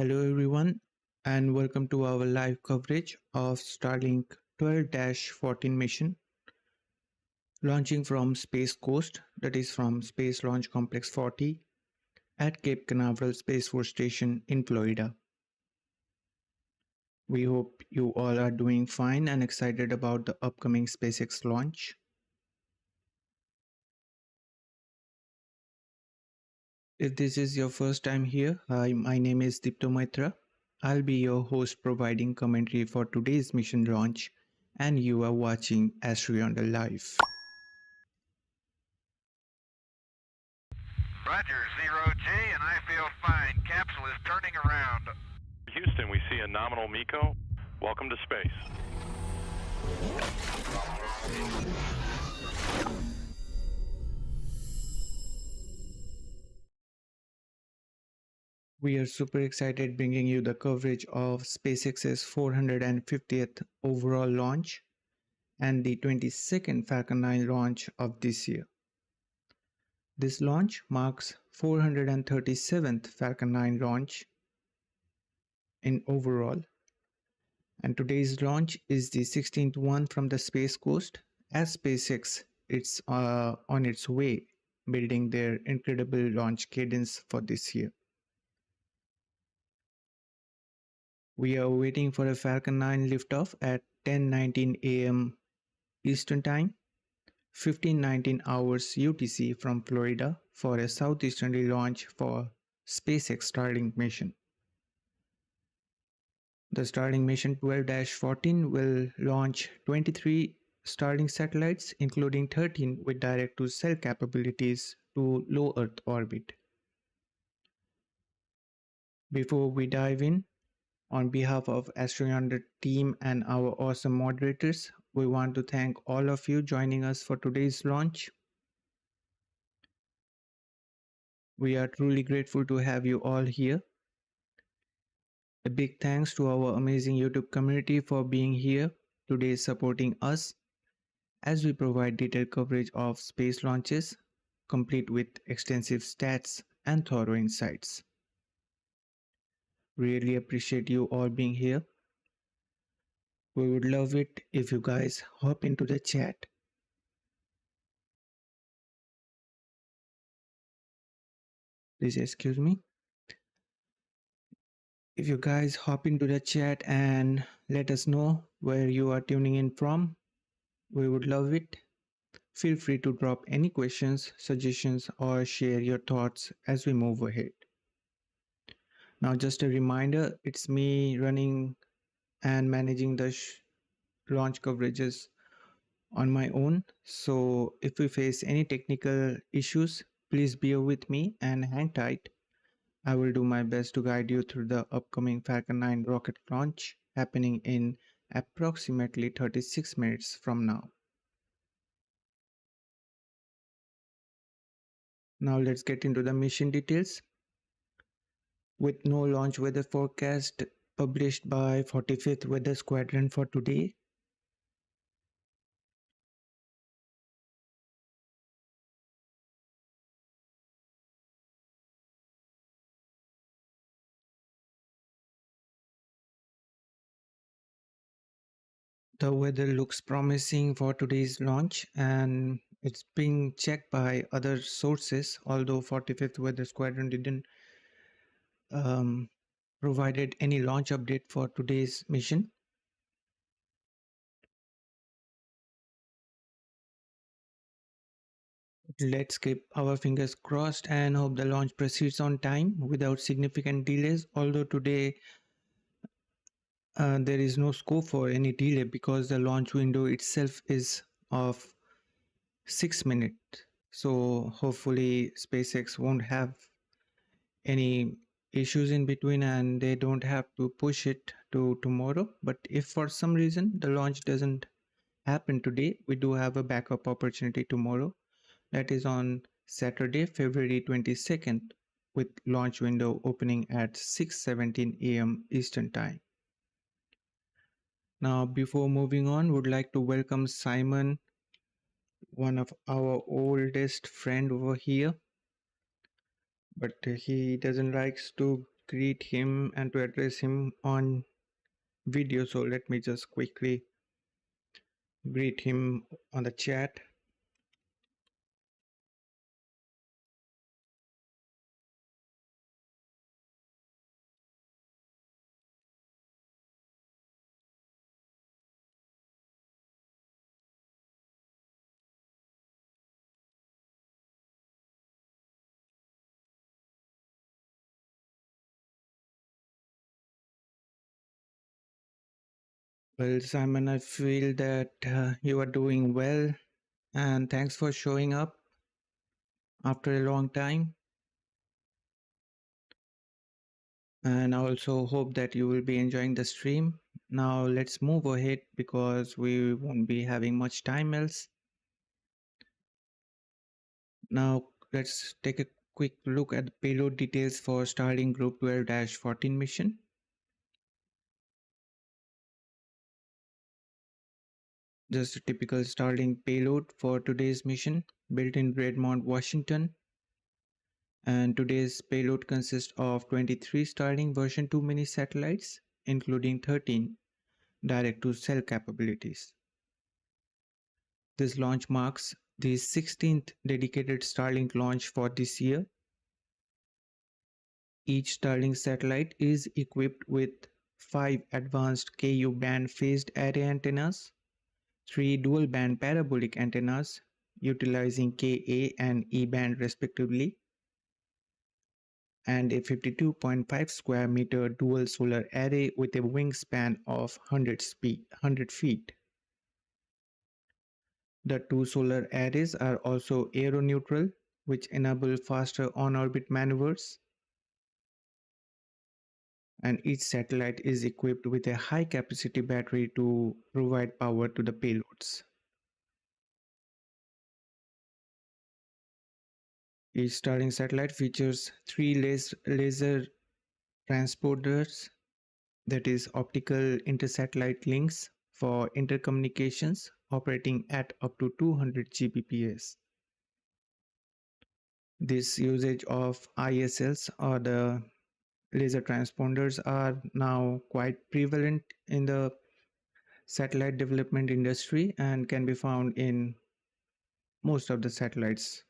Hello everyone and welcome to our live coverage of Starlink 12-14 mission launching from Space Coast, that is from Space Launch Complex 40 at Cape Canaveral Space Force Station in Florida. We hope you all are doing fine and excited about the upcoming SpaceX launch. If this is your first time here, hi, my name is Dipta Maitra. I'll be your host providing commentary for today's mission launch, and you are watching AstroYonder live. Roger, 0G, and I feel fine. Capsule is turning around. Houston, we see a nominal MECO. Welcome to space. We are super excited bringing you the coverage of SpaceX's 450th overall launch and the 22nd Falcon 9 launch of this year. This launch marks 437th Falcon 9 launch in overall, and today's launch is the 16th one from the Space Coast as SpaceX is on its way building their incredible launch cadence for this year. We are waiting for a Falcon 9 liftoff at 10:19 a.m. Eastern Time, 15:19 hours UTC from Florida for a southeasterly launch for SpaceX Starlink mission. The Starlink mission 12-14 will launch 23 Starlink satellites, including 13 with direct-to-cell capabilities to low Earth orbit. Before we dive in, on behalf of AstroYonder team and our awesome moderators, we want to thank all of you joining us for today's launch. We are truly grateful to have you all here. A big thanks to our amazing YouTube community for being here today supporting us as we provide detailed coverage of space launches, complete with extensive stats and thorough insights. Really appreciate you all being here. We would love it if you guys hop into the chat. Please excuse me. If you guys hop into the chat and let us know where you are tuning in from, we would love it. Feel free to drop any questions, suggestions, or share your thoughts as we move ahead. Now, just a reminder, it's me running and managing the launch coverages on my own. So if we face any technical issues, please bear with me and hang tight. I will do my best to guide you through the upcoming Falcon 9 rocket launch happening in approximately 36 minutes from now. Now let's get into the mission details. With no launch weather forecast published by 45th Weather Squadron for today, the weather looks promising for today's launch and it's being checked by other sources, although 45th Weather Squadron didn't provided any launch update for today's mission. Let's keep our fingers crossed and hope the launch proceeds on time without significant delays, although today there is no scope for any delay because the launch window itself is of 6 minutes. So hopefully SpaceX won't have any issues in between and they don't have to push it to tomorrow. But if for some reason the launch doesn't happen today, we do have a backup opportunity tomorrow. That is on Saturday, February 22nd, with launch window opening at 6:17 a.m. Eastern Time. Now, before moving on, would like to welcome Simon, one of our oldest friend over here, but he doesn't like to greet him and to address him on video. So let me just quickly greet him on the chat. Well, Simon, I feel that you are doing well, and thanks for showing up after a long time. And I also hope that you will be enjoying the stream. Now let's move ahead because we won't be having much time else. Now let's take a quick look at the payload details for Starlink Group 12-14 mission. Just a typical Starlink payload for today's mission, built in Redmond, Washington. And today's payload consists of 23 Starlink version 2 mini satellites, including 13 direct-to-cell capabilities. This launch marks the 16th dedicated Starlink launch for this year. Each Starlink satellite is equipped with 5 advanced Ku-band phased array antennas, 3 dual-band parabolic antennas utilizing Ka and E-band respectively, and a 52.5 square meter dual solar array with a wingspan of 100 feet. The 2 solar arrays are also aeroneutral, which enable faster on-orbit maneuvers, and each satellite is equipped with a high-capacity battery to provide power to the payloads. Each Starlink satellite features 3 laser transponders, that is optical intersatellite links for intercommunications operating at up to 200 Gbps. This usage of ISLs or the laser transponders are now quite prevalent in the satellite development industry and can be found in most of the satellites.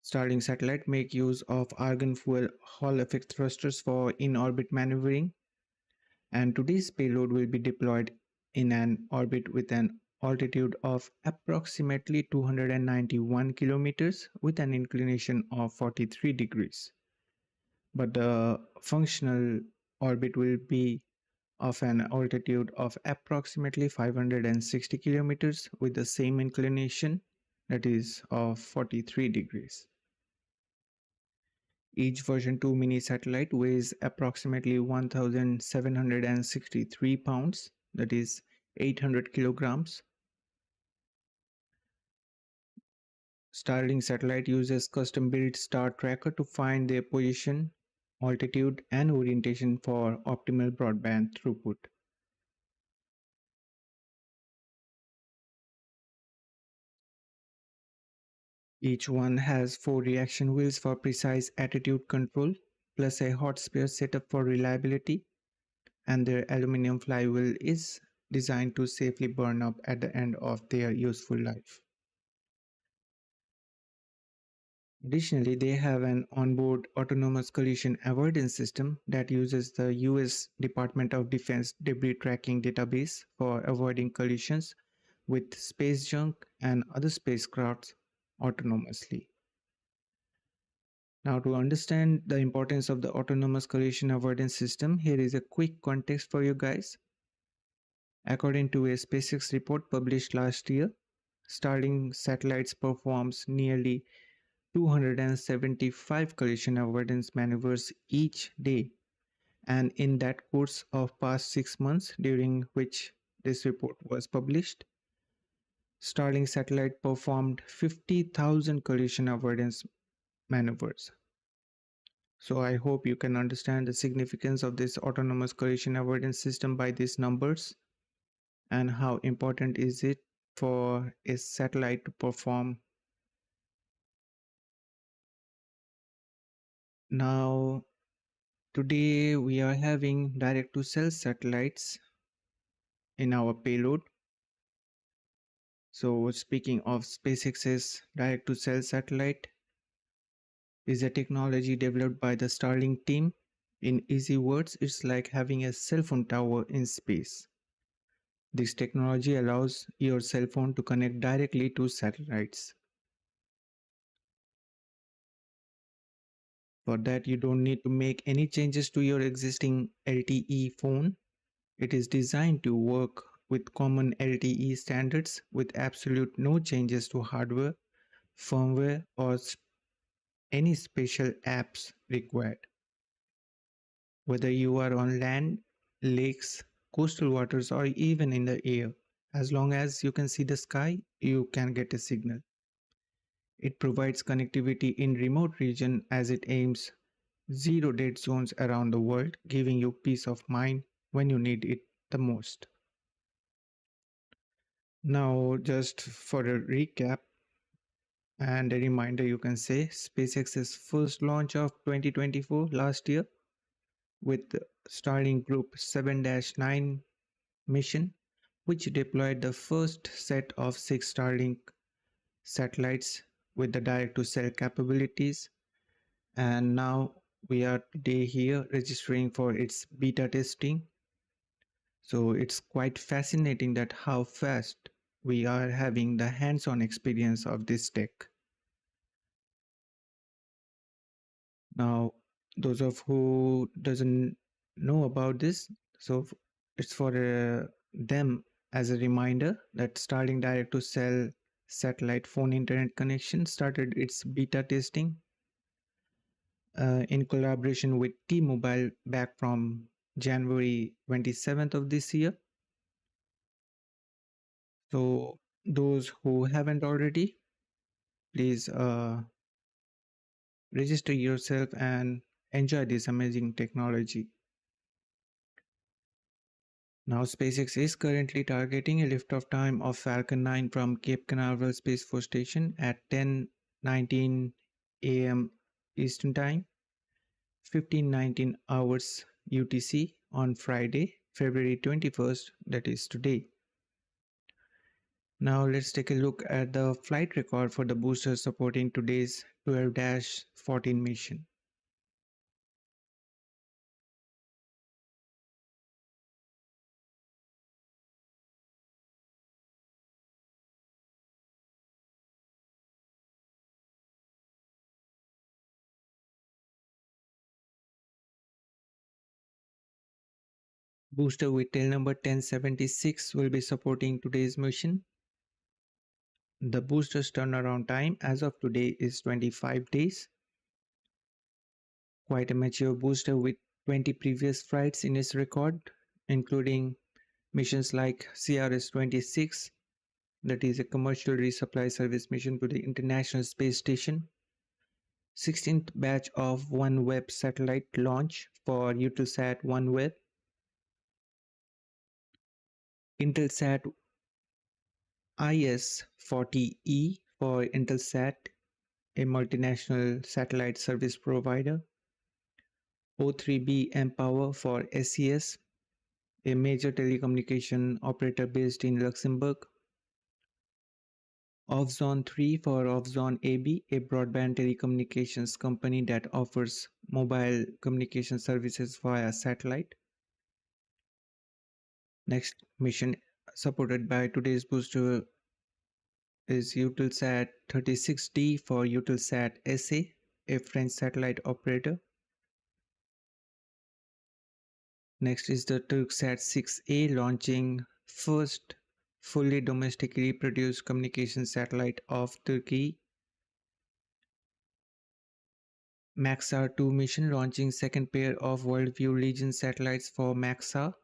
Starlink satellite make use of argon fuel Hall effect thrusters for in-orbit maneuvering, and today's payload will be deployed in an orbit with an altitude of approximately 291 kilometers with an inclination of 43 degrees. But the functional orbit will be of an altitude of approximately 560 kilometers with the same inclination, that is of 43 degrees. Each version 2 mini satellite weighs approximately 1,763 pounds, that is 800 kilograms. Starlink satellite uses custom-built star tracker to find their position, altitude, and orientation for optimal broadband throughput. Each one has 4 reaction wheels for precise attitude control, plus a hot spare setup for reliability, and their aluminum flywheel is designed to safely burn up at the end of their useful life. Additionally, they have an onboard autonomous collision avoidance system that uses the US Department of Defense debris tracking database for avoiding collisions with space junk and other spacecrafts autonomously. Now, to understand the importance of the autonomous collision avoidance system, here is a quick context for you guys. According to a SpaceX report published last year, Starlink satellites performs nearly 275 collision avoidance maneuvers each day, and in that course of past 6 months during which this report was published, Starlink satellite performed 50,000 collision avoidance maneuvers. So I hope you can understand the significance of this autonomous collision avoidance system by these numbers, and how important is it for a satellite to perform Now, today we are having direct to cell satellites in our payload. So, speaking of SpaceX's direct to cell satellite, is a technology developed by the Starlink team. In easy words, it's like having a cell phone tower in space. This technology allows your cell phone to connect directly to satellites. For that, you don't need to make any changes to your existing LTE phone. It is designed to work with common LTE standards with absolute no changes to hardware, firmware, or any special apps required. Whether you are on land, lakes, coastal waters, or even in the air, as long as you can see the sky, you can get a signal. It provides connectivity in remote regions as it aims zero dead zones around the world, giving you peace of mind when you need it the most. Now, just for a recap and a reminder, you can say SpaceX's first launch of 2024 last year with Starlink Group 7-9 mission, which deployed the first set of 6 Starlink satellites with the direct to cell capabilities. And now we are today here registering for its beta testing. So it's quite fascinating that how fast we are having the hands-on experience of this tech. Now, those of who doesn't know about this, so it's for them as a reminder that Starlink direct to cell satellite phone internet connection started its beta testing in collaboration with T-Mobile back from January 27th of this year. So those who haven't already, please register yourself and enjoy this amazing technology. Now, SpaceX is currently targeting a liftoff time of Falcon 9 from Cape Canaveral Space Force Station at 10:19 a.m. Eastern Time, 15:19 hours UTC on Friday, February 21st, that is today. Now, let's take a look at the flight record for the booster supporting today's 12-14 mission. Booster with tail number 1076 will be supporting today's mission. The booster's turnaround time as of today is 25 days. Quite a mature booster with 20 previous flights in its record, including missions like CRS-26, that is a commercial resupply service mission to the International Space Station, 16th batch of OneWeb satellite launch for Eutelsat OneWeb, Intelsat IS-40E for Intelsat, a multinational satellite service provider, O3B mPower for SES, a major telecommunication operator based in Luxembourg, Offzone 3 for Offzone AB, a broadband telecommunications company that offers mobile communication services via satellite. Next mission supported by today's booster is Eutelsat 36D for Eutelsat SA, a French satellite operator. Next is the Turksat 6A launching first fully domestically produced communication satellite of Turkey. Maxar 2 mission launching second pair of Worldview Legion satellites for Maxar.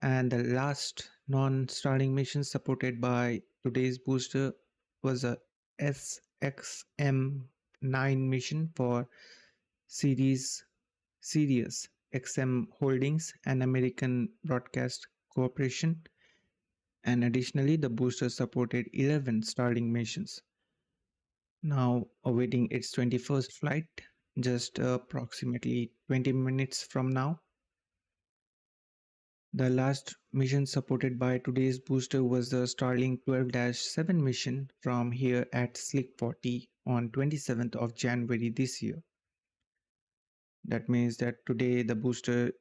And the last non-Starlink mission supported by today's booster was a SXM-9 mission for Sirius XM Holdings and American Broadcast Corporation. And additionally, the booster supported 11 Starlink missions. now awaiting its 21st flight, just approximately 20 minutes from now. The last mission supported by today's booster was the Starlink 12-7 mission from here at Slick 40 on 27th of January this year. That means that today the booster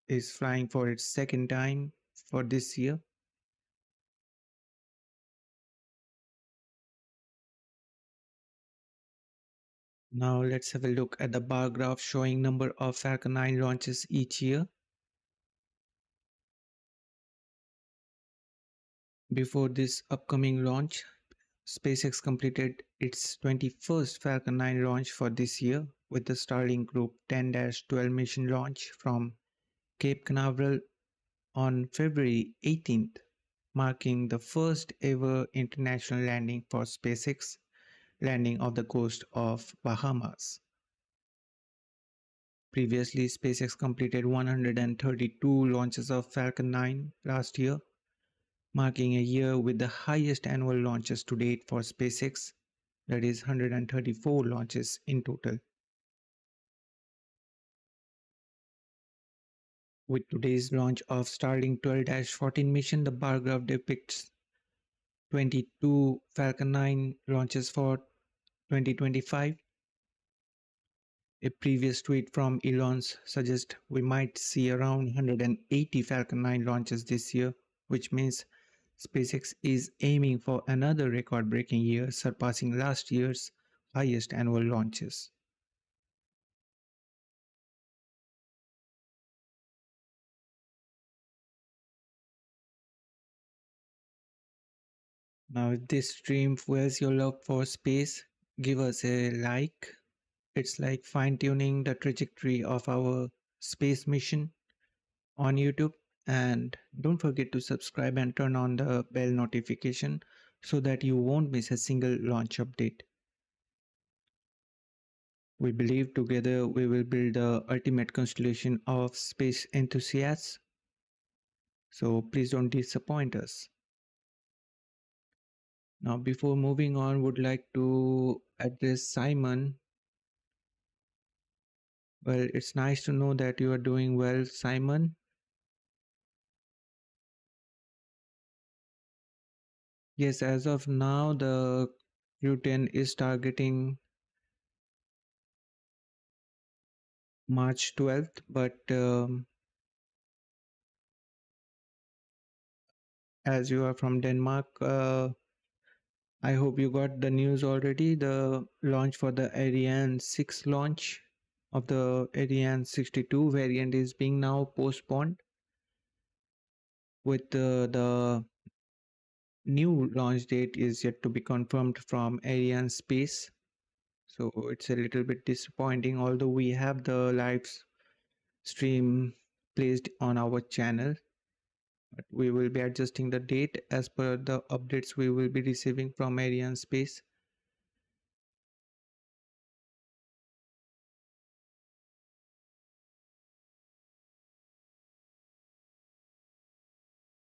is flying for its second time for this year. Now let's have a look at the bar graph showing number of Falcon 9 launches each year. Before this upcoming launch, SpaceX completed its 21st Falcon 9 launch for this year with the Starlink Group 10-12 mission launch from Cape Canaveral on February 18th, marking the first ever international landing for SpaceX, landing off the coast of Bahamas. Previously, SpaceX completed 132 launches of Falcon 9 last year, marking a year with the highest annual launches to date for SpaceX, that is 134 launches in total. With today's launch of Starlink 12-14 mission, the bar graph depicts 22 Falcon 9 launches for 2025. A previous tweet from Elon's suggests we might see around 180 Falcon 9 launches this year, which means SpaceX is aiming for another record-breaking year, surpassing last year's highest annual launches. Now, if this stream fuels your love for space, give us a like. It's like fine-tuning the trajectory of our space mission on YouTube. And don't forget to subscribe and turn on the bell notification so that you won't miss a single launch update. We believe together we will build the ultimate constellation of space enthusiasts. So please don't disappoint us. Now, before moving on, would like to address Simon. Well, it's nice to know that you are doing well, Simon. Yes, as of now, the Q10 is targeting March 12th, but as you are from Denmark, I hope you got the news already. The launch for the Ariane 6 launch of the Ariane 62 variant is being now postponed, with the new launch date is yet to be confirmed from Ariane Space. So it's a little bit disappointing, although we have the live stream placed on our channel. But we will be adjusting the date as per the updates we will be receiving from Ariane Space.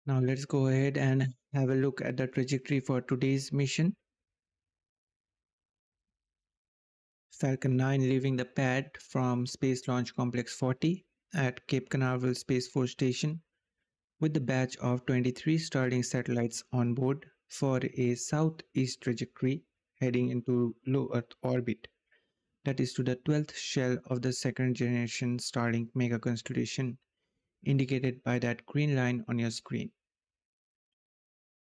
Now let's go ahead and have a look at the trajectory for today's mission. Falcon 9 leaving the pad from Space Launch Complex 40 at Cape Canaveral Space Force Station with the batch of 23 Starlink satellites on board for a southeast trajectory heading into low Earth orbit, that is to the 12th shell of the second generation Starlink mega constellation, indicated by that green line on your screen.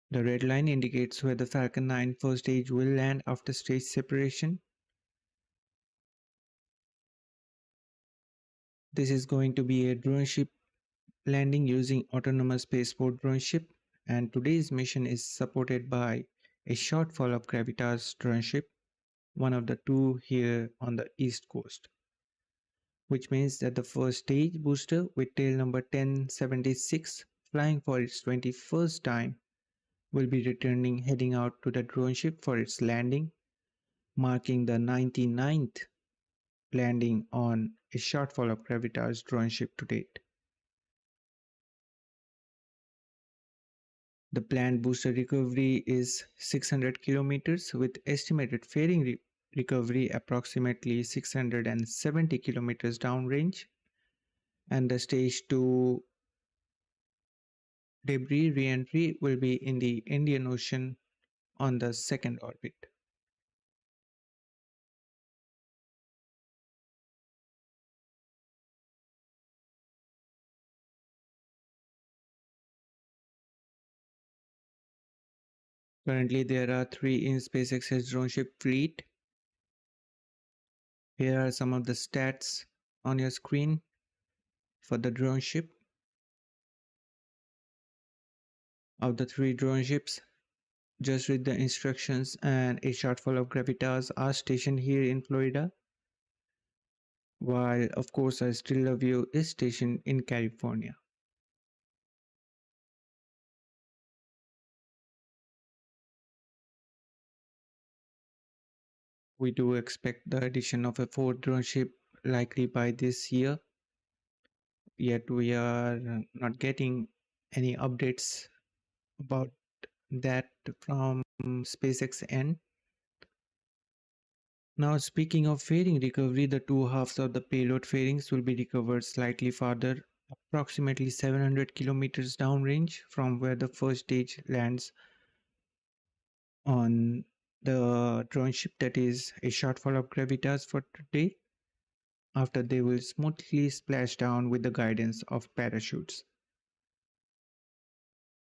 The red line indicates where the Falcon 9 first stage will land after stage separation. This is going to be a drone ship landing using autonomous spaceport drone ship, and today's mission is supported by A Shortfall of Gravitas drone ship, one of the two here on the east coast, which means that the first stage booster with tail number 1076 flying for its 21st time will be returning heading out to the drone ship for its landing, marking the 99th landing on A Shortfall of Gravitas drone ship to date. The planned booster recovery is 600 kilometers with estimated fairing recovery approximately 670 kilometers downrange, and the stage 2 debris re-entry will be in the Indian Ocean on the second orbit. Currently, there are 3 in SpaceX's drone ship fleet. Here are some of the stats on your screen for the drone ship. Of the 3 drone ships, just read the instructions, and A Shortfall of Gravitas are stationed here in Florida, while of course I Still Love You is stationed in California. We do expect the addition of a 4th drone ship likely by this year, yet we are not getting any updates about that from SpaceX end. Now, speaking of fairing recovery, the 2 halves of the payload fairings will be recovered slightly farther, approximately 700 kilometers downrange from where the first stage lands on the drone ship, that is A Shortfall of Gravitas for today. After they will smoothly splash down with the guidance of parachutes.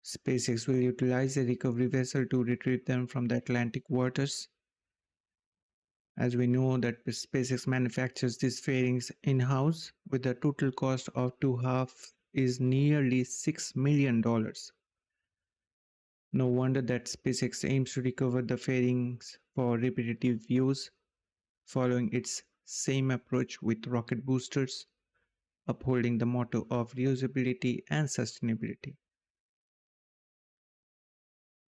SpaceX will utilize a recovery vessel to retrieve them from the Atlantic waters. As we know that SpaceX manufactures these fairings in-house, with the total cost of 2 halves is nearly $6 million. No wonder that SpaceX aims to recover the fairings for repetitive use, following its same approach with rocket boosters, upholding the motto of reusability and sustainability.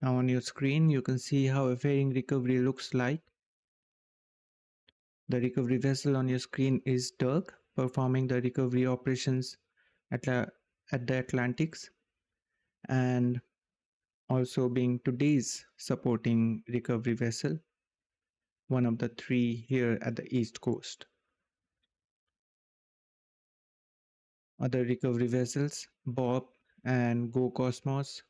Now on your screen, you can see how a fairing recovery looks like. The recovery vessel on your screen is Dirk, performing the recovery operations at the Atlantics, and also being today's supporting recovery vessel, one of the 3 here at the East Coast. Other recovery vessels, Bob and Go Cosmos,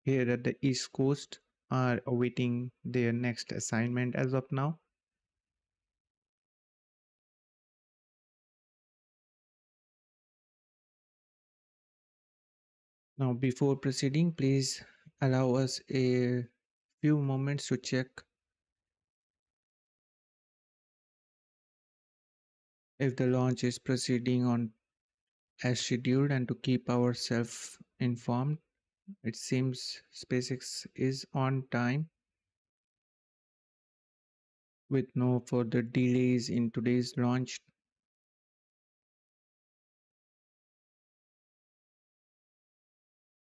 here at the East Coast, are awaiting their next assignment as of now. Now, before proceeding, please allow us a few moments to check if the launch is proceeding on as scheduled and to keep ourselves informed. It seems SpaceX is on time with no further delays in today's launch.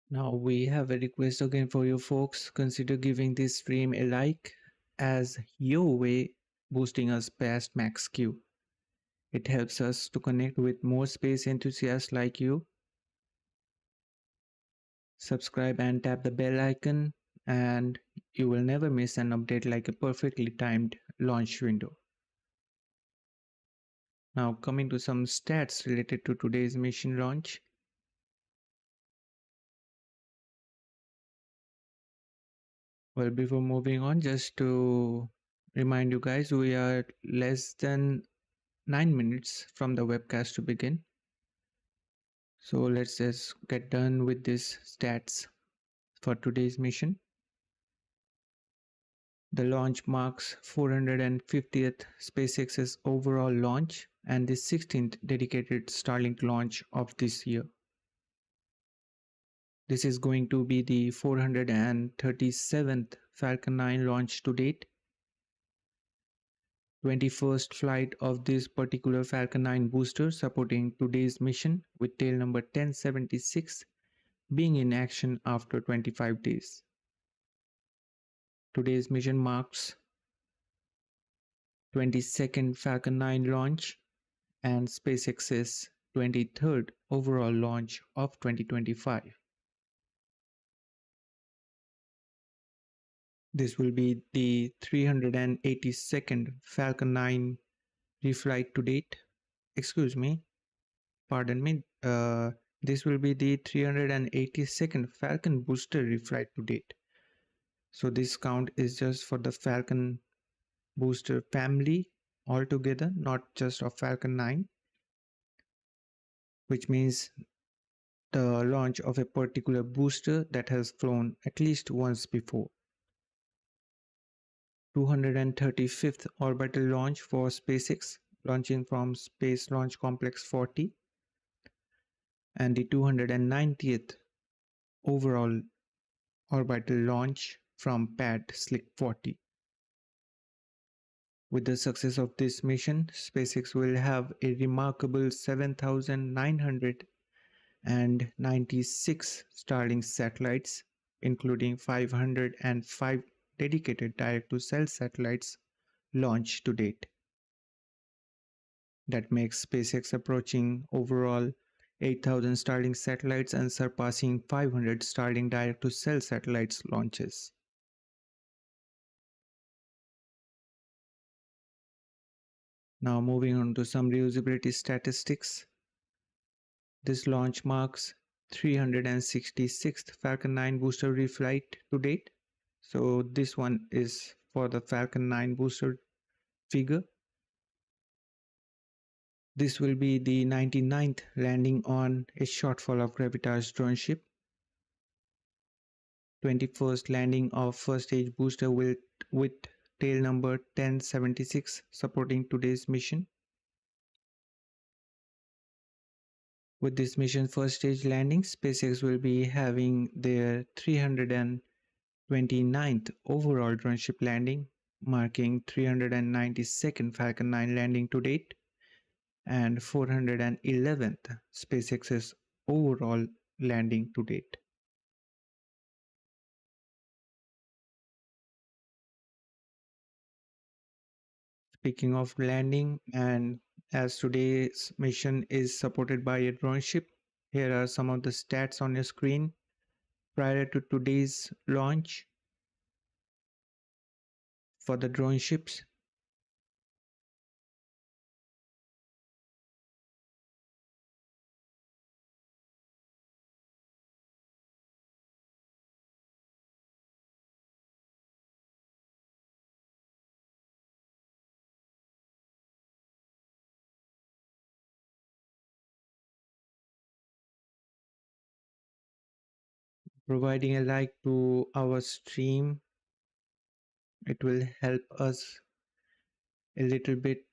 Now we have a request again for you folks. Consider giving this stream a like as your way boosting us past max Q. It helps us to connect with more space enthusiasts like you. Subscribe and tap the bell icon, and you will never miss an update like a perfectly timed launch window. Now coming to some stats related to today's mission launch. Well, before moving on, just to remind you guys, we are less than 9 minutes from the webcast to begin. So let's just get done with these stats for today's mission. The launch marks 450th SpaceX's overall launch and the 16th dedicated Starlink launch of this year. This is going to be the 437th Falcon 9 launch to date, 21st flight of this particular Falcon 9 booster supporting today's mission, with tail number 1076 being in action after 25 days. Today's mission marks 22nd Falcon 9 launch and SpaceX's 23rd overall launch of 2025. This will be the 382nd Falcon 9 reflight to date. Excuse me, pardon me. This will be the 382nd Falcon booster reflight to date. So this count is just for the Falcon booster family altogether, not just of Falcon 9, which means the launch of a particular booster that has flown at least once before. 235th orbital launch for SpaceX, launching from Space Launch Complex 40, and the 290th overall orbital launch from Pad Slick 40. With the success of this mission, SpaceX will have a remarkable 7,996 Starlink satellites, including 505 dedicated direct-to-cell satellites launched to date. That makes SpaceX approaching overall 8,000 Starlink satellites and surpassing 500 Starlink direct-to-cell satellites launches. Now moving on to some reusability statistics. This launch marks 366th Falcon 9 booster reflight to date. So this one is for the Falcon 9 booster figure. This will be the 99th landing on A Shortfall of Gravitas drone ship. 21st landing of first stage booster with tail number 1076 supporting today's mission. With this mission first stage landing, SpaceX will be having their 329th overall drone ship landing, marking 392nd Falcon 9 landing to date and 411th SpaceX's overall landing to date. Speaking of landing, and as today's mission is supported by a drone ship, here are some of the stats on your screen. Prior to today's launch, for the drone ships, providing a like to our stream, it will help us a little bit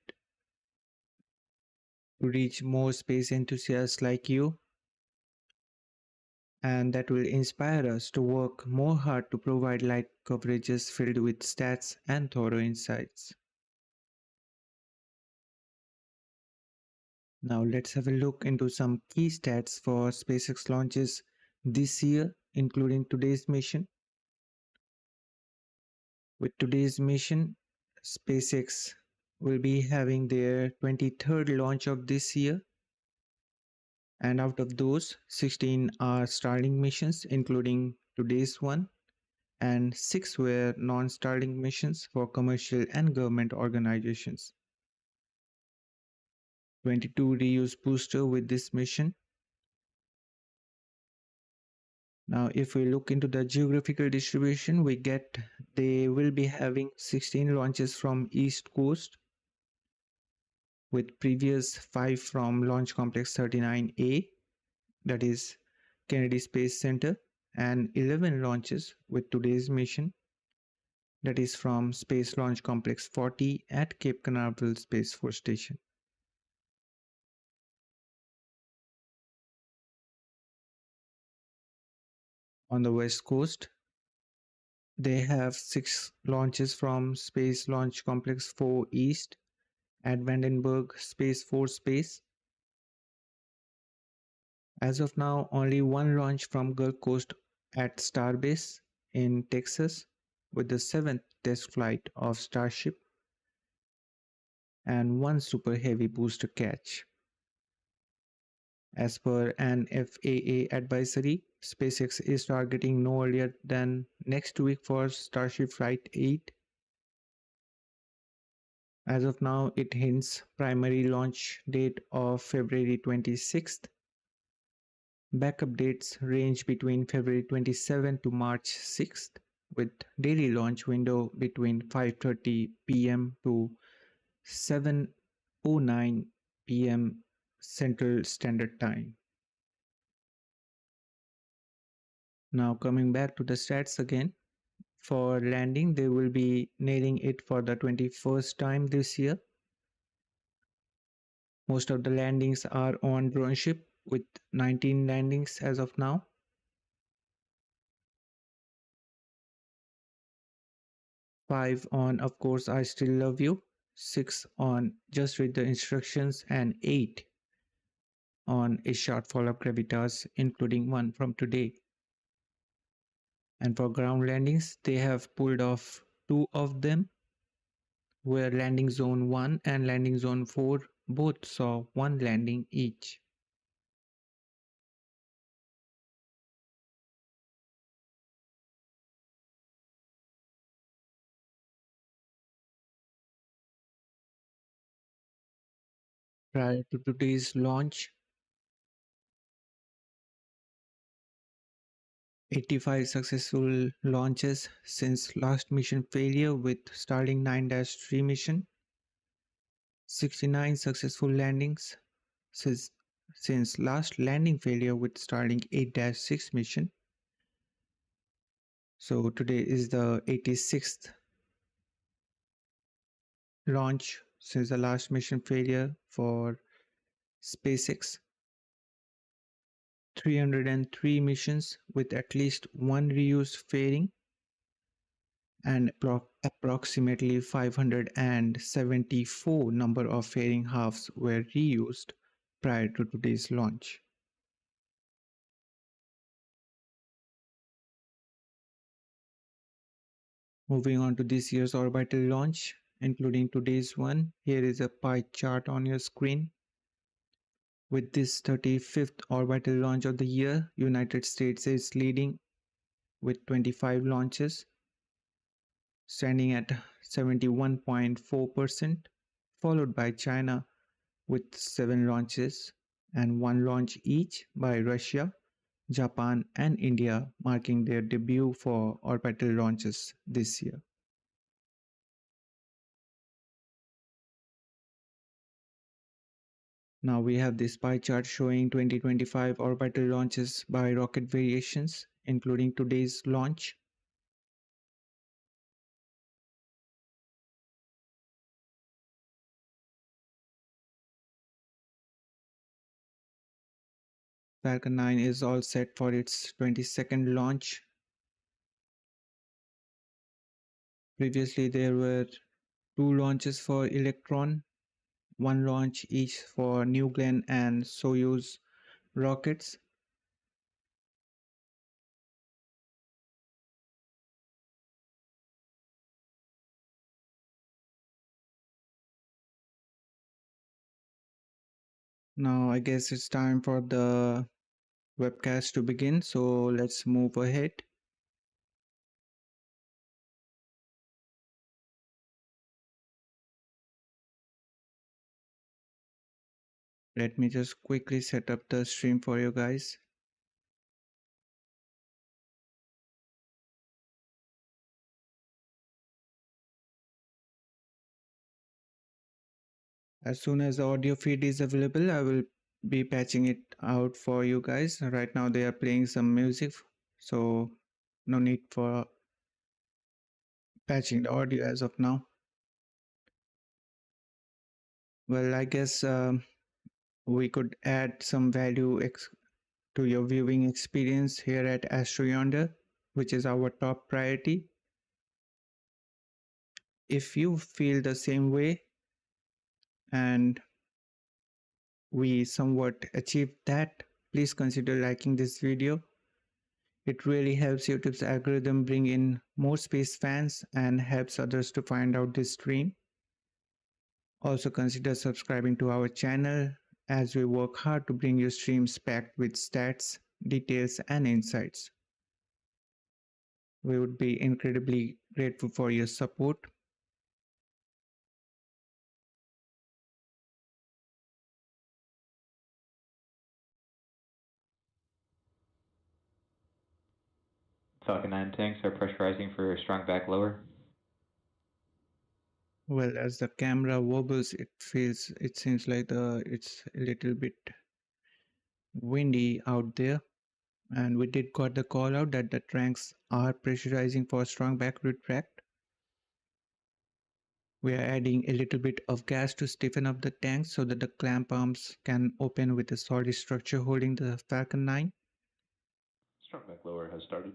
to reach more space enthusiasts like you, and that will inspire us to work more hard to provide light coverages filled with stats and thorough insights. Now let's have a look into some key stats for SpaceX launches this year, including today's mission. With today's mission, SpaceX will be having their 23rd launch of this year, and out of those, 16 are Starlink missions, including today's one, and 6 were non-Starlink missions for commercial and government organizations. 22 reuse booster with this mission. Now, if we look into the geographical distribution, we get they will be having 16 launches from East Coast, with previous 5 from Launch Complex 39A, that is Kennedy Space Center, and 11 launches with today's mission, that is from Space Launch Complex 40 at Cape Canaveral Space Force Station. On the West Coast, they have 6 launches from Space Launch Complex 4 East at Vandenberg Space Force Base. As of now, only 1 launch from Gulf Coast at Starbase in Texas, with the 7th test flight of Starship and 1 Super Heavy booster catch. As per an FAA advisory, SpaceX is targeting no earlier than next week for Starship Flight 8. As of now, it hints primary launch date of February 26th. Backup dates range between February 27 to March 6th, with daily launch window between 5:30 p.m. to 7:09 p.m. Central Standard Time. Now coming back to the stats again. For landing, they will be nailing it for the 21st time this year. Most of the landings are on drone ship with 19 landings as of now. 5 on Of Course I Still Love You, 6 on Just Read the Instructions, and 8 on A Shortfall of Gravitas, including one from today. And for ground landings, they have pulled off 2 of them, where Landing Zone 1 and Landing Zone 4 both saw 1 landing each. Prior to today's launch, 85 successful launches since last mission failure with Starlink 9-3 mission, 69 successful landings since last landing failure with Starlink 8-6 mission. So today is the 86th launch since the last mission failure for SpaceX. 303 missions with at least one reused fairing, and approximately 574 number of fairing halves were reused prior to today's launch. Moving on to this year's orbital launch, including today's one, here is a pie chart on your screen. With this 35th orbital launch of the year, United States is leading with 25 launches, standing at 71.4%, followed by China with 7 launches and 1 launch each by Russia, Japan, and India, marking their debut for orbital launches this year. Now we have this pie chart showing 2025 orbital launches by rocket variations, including today's launch. Falcon 9 is all set for its 22nd launch. Previously, there were 2 launches for Electron, 1 launch each for New Glenn and Soyuz rockets. Now I guess it's time for the webcast to begin, so let's move ahead. Let me just quickly set up the stream for you guys. As soon as the audio feed is available, I will be patching it out for you guys. Right now they are playing some music, so no need for patching the audio as of now. Well, I guess we could add some value to your viewing experience here at AstroYonder, which is our top priority. If you feel the same way and we somewhat achieved that, please consider liking this video. It really helps YouTube's algorithm bring in more space fans and helps others to find out this stream. Also consider subscribing to our channel as we work hard to bring you streams packed with stats, details, and insights. We would be incredibly grateful for your support. Falcon 9 tanks are pressurizing for strong back lower. Well, as the camera wobbles, it seems like it's a little bit windy out there. And we did got the call out that the tanks are pressurizing for strong back retract. We are adding a little bit of gas to stiffen up the tanks so that the clamp arms can open with a solid structure holding the Falcon 9. Strong back lower has started.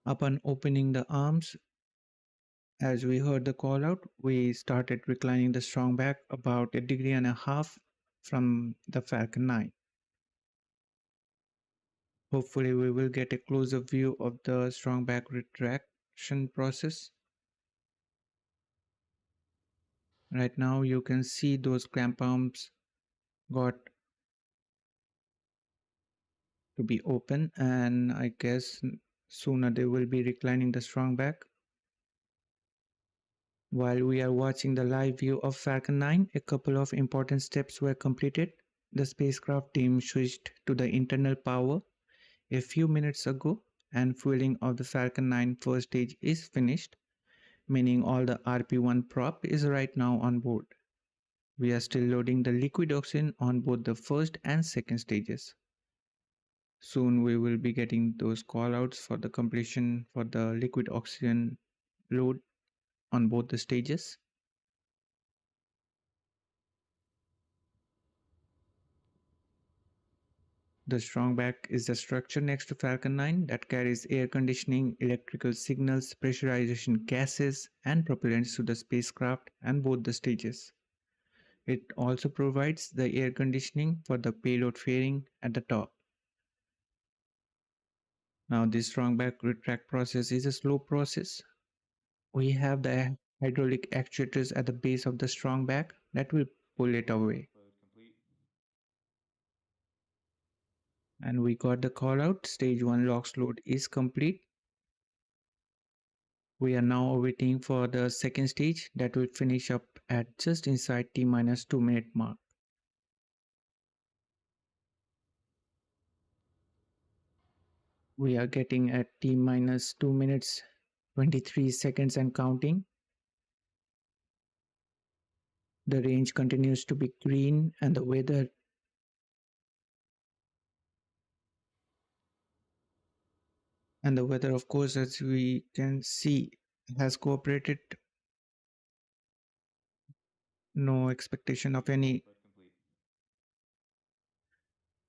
Upon opening the arms, as we heard the call out, we started reclining the strong back about a degree and a half from the Falcon 9. Hopefully, we will get a closer view of the strong back retraction process. Right now, you can see those clamp arms got to be open, and I guess sooner they will be reclining the strong back. While we are watching the live view of Falcon 9, a couple of important steps were completed. The spacecraft team switched to the internal power a few minutes ago, and fueling of the Falcon 9 first stage is finished, meaning all the RP-1 prop is right now on board. We are still loading the liquid oxygen on both the first and second stages. Soon we will be getting those callouts for the completion for the liquid oxygen load on both the stages. The strong back is the structure next to Falcon 9 that carries air conditioning, electrical signals, pressurization gases, and propellants to the spacecraft and both the stages. It also provides the air conditioning for the payload fairing at the top. Now, this strong back retract process is a slow process. We have the hydraulic actuators at the base of the strong back that will pull it away. Load complete. And we got the call out. Stage 1 LOX load is complete. We are now waiting for the second stage that will finish up at just inside T minus 2 minute mark. We are getting at T minus 2 minutes 23 seconds and counting. The range continues to be green and the weather of course, as we can see, has cooperated. No expectation of any Load complete.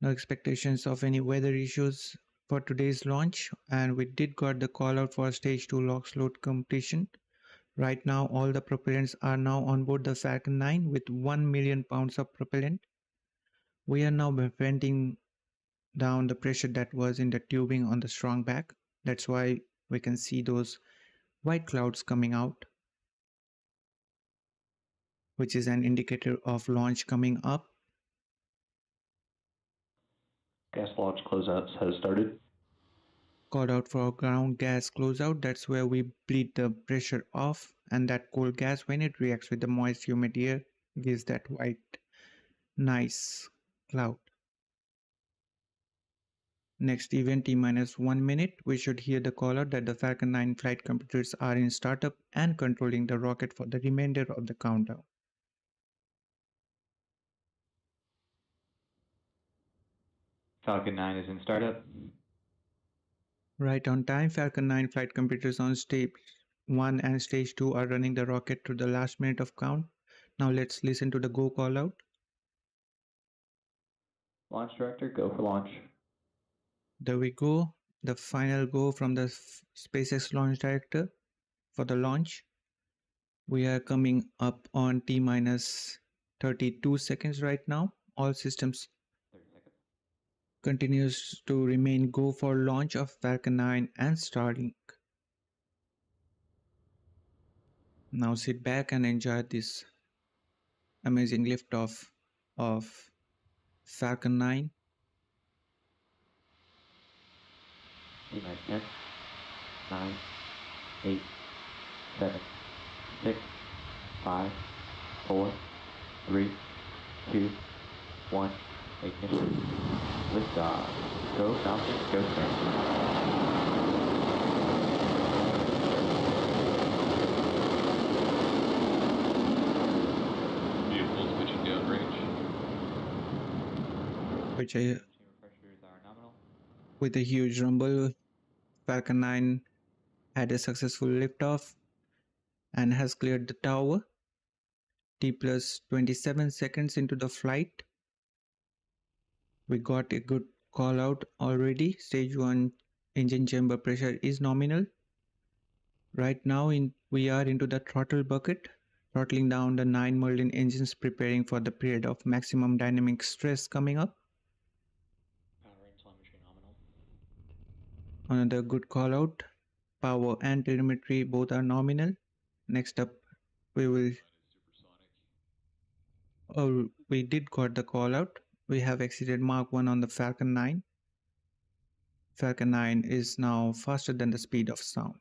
no expectations of any weather issues for today's launch, and we did got the call out for stage 2 LOX load completion. Right now, all the propellants are now on board the Falcon 9 with 1 million pounds of propellant. We are now venting down the pressure that was in the tubing on the strong back. That's why we can see those white clouds coming out, which is an indicator of launch coming up. Gas launch closeouts has started. Called out for ground gas closeout. That's where we bleed the pressure off, and that cold gas, when it reacts with the moist humid air, gives that white nice cloud. Next event T minus 1 minute, we should hear the call out that the Falcon 9 flight computers are in startup and controlling the rocket for the remainder of the countdown. Falcon 9 is in startup. Right on time, Falcon 9 flight computers on stage 1 and stage 2 are running the rocket to the last minute of count. Now let's listen to the go call out. Launch director, go for launch. There we go. The final go from the SpaceX launch director for the launch. We are coming up on T minus 32 seconds right now. All systems 30 seconds. continues to remain go for launch of Falcon 9 and Starlink. Now sit back and enjoy this amazing liftoff of Falcon 9. T minus 10. 9, 8, 7, 6, 5, 4, 3, 2, 1. Ignition. Liftoff. Go Falcon, go Starlink. Vehicle switching downrange. Which Chamber pressures are nominal. with a huge rumble, Falcon 9 had a successful liftoff and has cleared the tower. T plus 27 seconds into the flight, we got a good call out already. Stage 1 engine chamber pressure is nominal. Right now we are into the throttle bucket, throttling down the 9 Merlin engines, preparing for the period of maximum dynamic stress coming up. Power and telemetry nominal. Another good call out. Power and telemetry both are nominal. Next up, we did got the call out. We have exceeded Mach 1 on the Falcon 9. Falcon 9 is now faster than the speed of sound.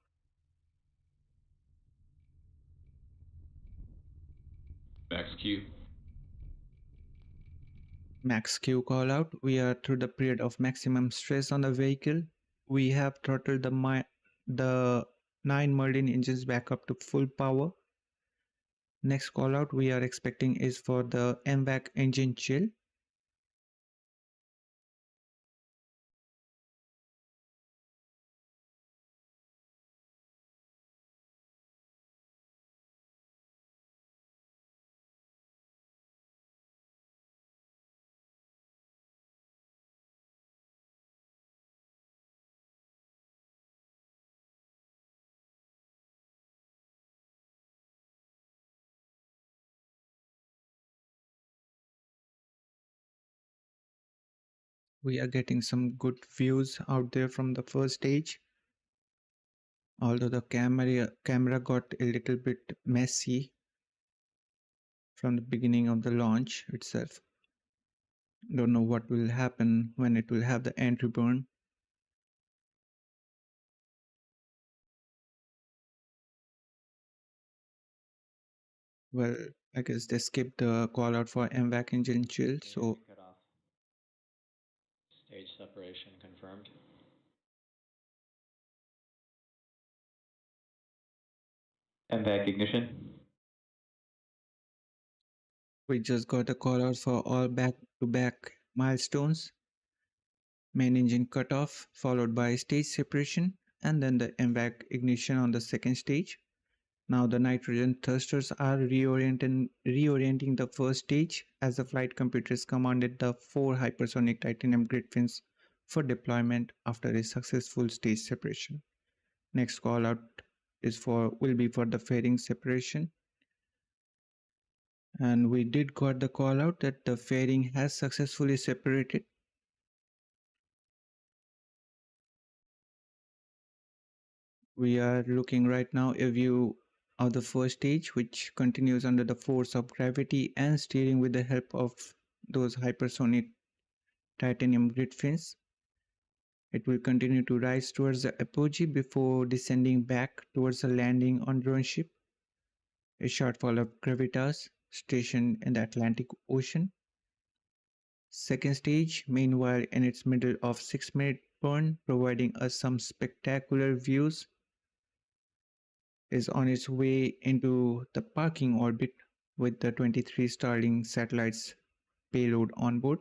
Max Q. Max Q call out. We are through the period of maximum stress on the vehicle. We have throttled the 9 Merlin engines back up to full power. Next call out we are expecting is for the MVAC engine chill. We are getting some good views out there from the first stage. Although the camera got a little bit messy from the beginning of the launch itself. Don't know what will happen when it will have the entry burn. Well, I guess they skipped the call out for MVAC engine chill, so Cut off. Stage separation confirmed. MVAC ignition. we just got a call out for all back-to-back milestones. Main engine cutoff, followed by stage separation, and then the MVAC ignition on the second stage. Now the nitrogen thrusters are reorienting the first stage as the flight computers commanded the 4 hypersonic titanium grid fins for deployment after a successful stage separation. Next call out will be for the fairing separation. And we did got the call out that the fairing has successfully separated. We are looking right now a view of the first stage, which continues under the force of gravity and steering with the help of those hypersonic titanium grid fins. It will continue to rise towards the apogee before descending back towards the landing on drone ship, A Shortfall of Gravitas, stationed in the Atlantic Ocean. Second stage, meanwhile, in its middle of 6-minute burn, providing us some spectacular views, is on its way into the parking orbit with the 23 Starlink Satellites payload on board.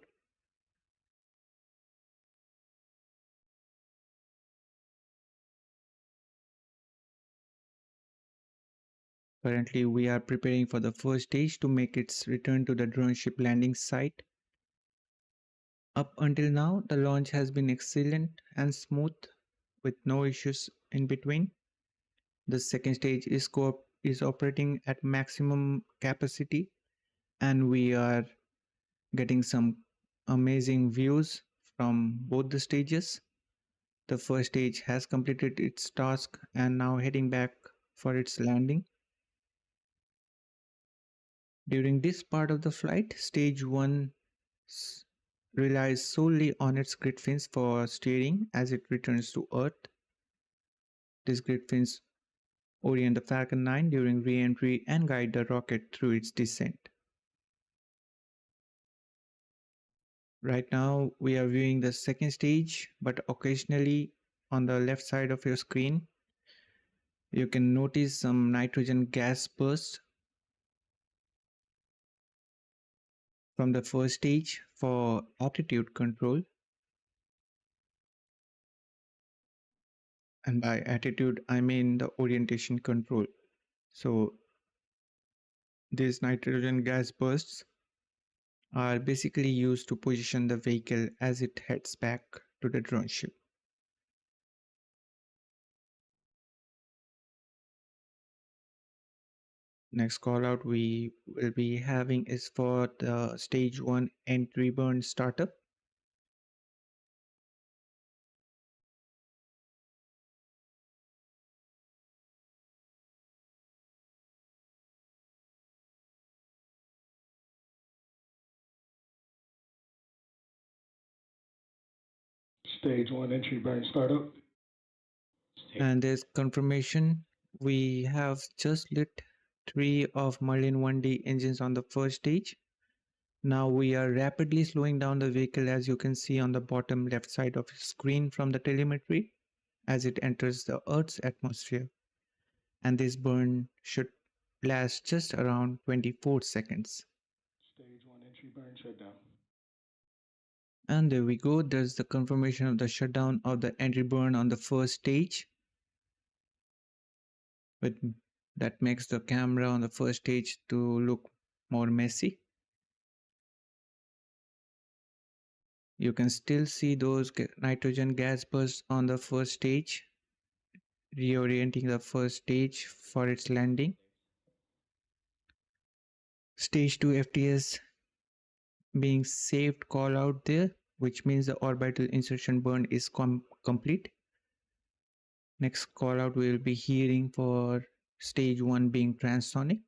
Currently, we are preparing for the first stage to make its return to the drone ship landing site. Up until now, the launch has been excellent and smooth with no issues in between. The second stage is operating at maximum capacity, and we are getting some amazing views from both the stages. The first stage has completed its task and now heading back for its landing. During this part of the flight, stage 1 relies solely on its grid fins for steering as it returns to Earth. These grid fins orient the Falcon 9 during re-entry and guide the rocket through its descent. Right now, we are viewing the second stage, but occasionally on the left side of your screen, you can notice some nitrogen gas bursts from the first stage for attitude control. And by attitude, I mean the orientation control. So these nitrogen gas bursts are basically used to position the vehicle as it heads back to the drone ship. Next call out we will be having is for the stage 1 entry burn startup. Stage 1 entry burn startup. And there's confirmation. We have just lit 3 of Merlin 1D engines on the first stage. Now we are rapidly slowing down the vehicle, as you can see on the bottom left side of your screen from the telemetry, as it enters the Earth's atmosphere. And this burn should last just around 24 seconds. Stage 1 entry burn shutdown. And there we go. There's the confirmation of the shutdown of the entry burn on the first stage. That makes the camera on the first stage to look more messy. You can still see those nitrogen gas bursts on the first stage, reorienting the first stage for its landing. Stage 2 FTS being saved call out there, which means the orbital insertion burn is complete. Next call out we will be hearing for stage 1 being transonic.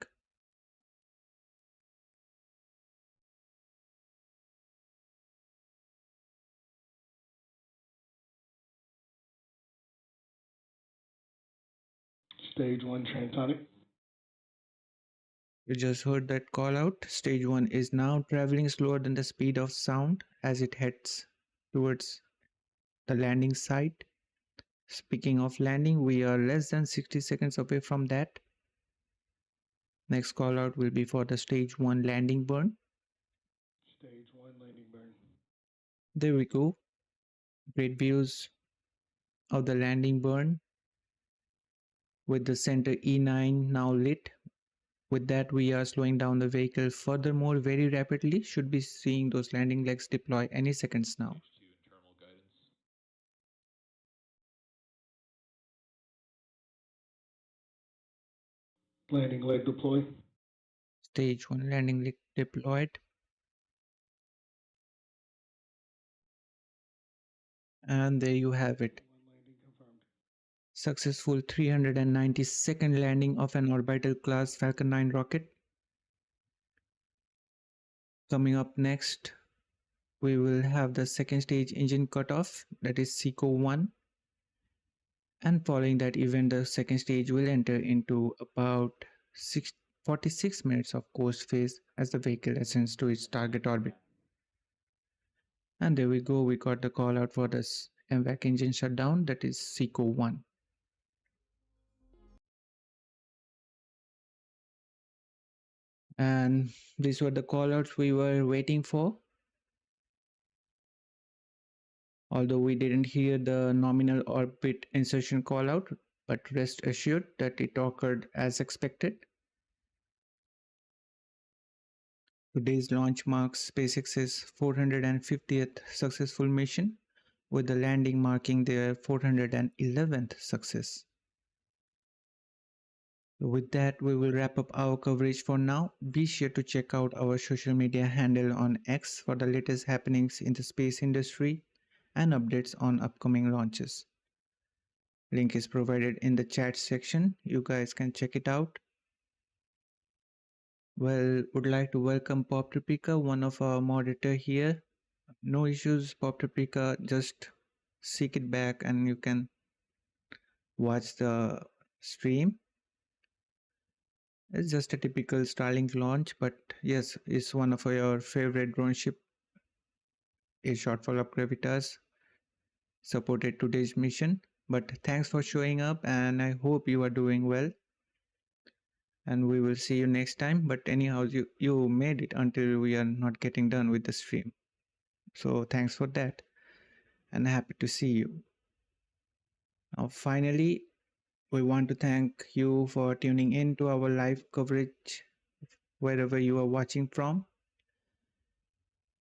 Stage 1 transonic. You just heard that call out. Stage 1 is now traveling slower than the speed of sound as it heads towards the landing site. Speaking of landing, we are less than 60 seconds away from that. Next call out will be for the stage 1 landing burn. Stage 1 landing burn. There we go. Great views of the landing burn with the center E9 now lit. With that, we are slowing down the vehicle furthermore very rapidly. Should be seeing those landing legs deploy any seconds now. To internal guidance. Landing leg deploy. Stage 1 landing leg deployed. And there you have it. Landing confirmed. Successful 392nd landing of an orbital class Falcon 9 rocket. Coming up next, we will have the second stage engine cutoff, that is SECO 1. And following that event, the second stage will enter into about 46 minutes of course phase as the vehicle ascends to its target orbit. And there we go, we got the call out for this MVAC engine shutdown, that is SECO 1. And these were the callouts we were waiting for. Although we didn't hear the nominal orbit insertion callout, but rest assured that it occurred as expected. Today's launch marks SpaceX's 450th successful mission, with the landing marking their 411th success. With that, we will wrap up our coverage for now. Be sure to check out our social media handle on X for the latest happenings in the space industry and updates on upcoming launches. Link is provided in the chat section. You guys can check it out. Well, would like to welcome Pop Tripika, one of our moderator here. No issues, Pop Tripika, just seek it back and you can watch the stream. It's just a typical Starlink launch, but yes, it's one of your favorite drone ship. A Shortfall of Gravitas supported today's mission. But thanks for showing up, and I hope you are doing well. And we will see you next time. But anyhow, you made it until we are not getting done with the stream. So thanks for that, and happy to see you. Now, finally, we want to thank you for tuning in to our live coverage wherever you are watching from.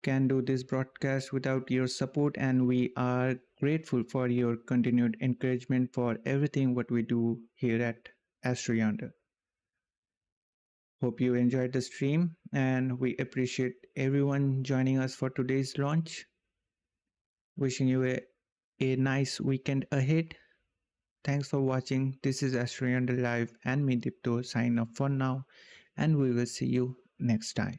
Can do this broadcast without your support, and we are grateful for your continued encouragement for everything what we do here at AstroYonder. Hope you enjoyed the stream, and we appreciate everyone joining us for today's launch. Wishing you a nice weekend ahead. Thanks for watching. This is AstroYonder Live and me Dipta sign off for now, and we will see you next time.